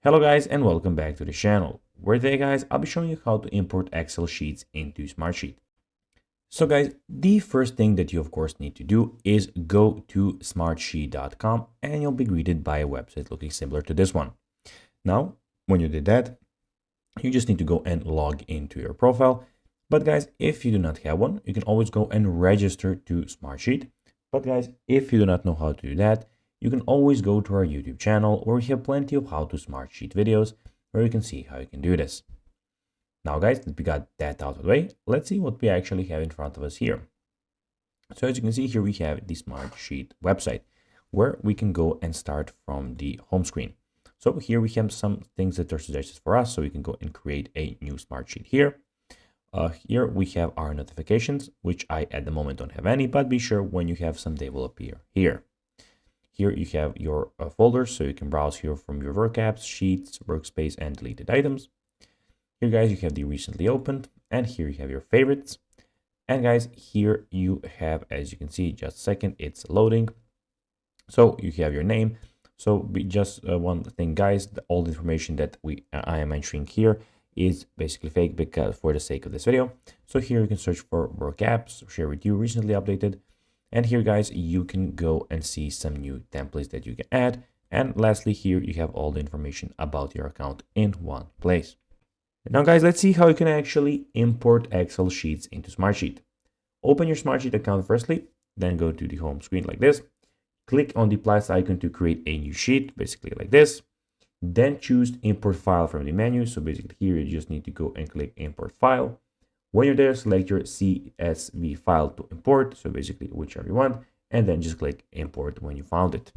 Hello guys and welcome back to the channel, where today guys I'll be showing you how to import Excel sheets into Smartsheet. So guys, the first thing that you of course need to do is go to smartsheet.com and you'll be greeted by a website looking similar to this one. Now, when you did that, you just need to go and log into your profile. But guys, if you do not have one, you can always go and register to Smartsheet. But guys, if you do not know how to do that, you can always go to our YouTube channel where we have plenty of how to Smartsheet videos where you can see how you can do this. Now guys, that we got that out of the way, let's see what we actually have in front of us here. So as you can see here, we have the Smartsheet website where we can go and start from the home screen. So here we have some things that are suggested for us. So we can go and create a new Smartsheet here. Here we have our notifications, which I at the moment don't have any, but be sure when you have some, they will appear here. Here you have your folders, so you can browse here from your work apps, sheets, workspace, and deleted items. Here guys, you have the recently opened, and here you have your favorites. And guys, here you have, as you can see, just a second, it's loading. So you have your name. So just one thing guys, all the information that I am entering here is basically fake because for the sake of this video. So here you can search for work apps, share with you, recently updated. And here guys, you can go and see some new templates that you can add. And lastly, here you have all the information about your account in one place. Now guys, let's see how you can actually import Excel sheets into Smartsheet. Open your Smartsheet account firstly, then go to the home screen like this. Click on the plus icon to create a new sheet, basically like this. Then choose import file from the menu. So basically here you just need to go and click import file. When you're there, select your CSV file to import. So basically whichever you want, and then just click import when you found it.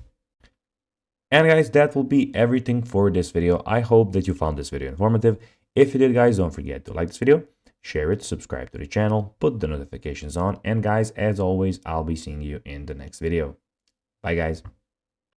And guys, that will be everything for this video. I hope that you found this video informative. If you did guys, don't forget to like this video, share it, subscribe to the channel, put the notifications on. And guys, as always, I'll be seeing you in the next video. Bye guys.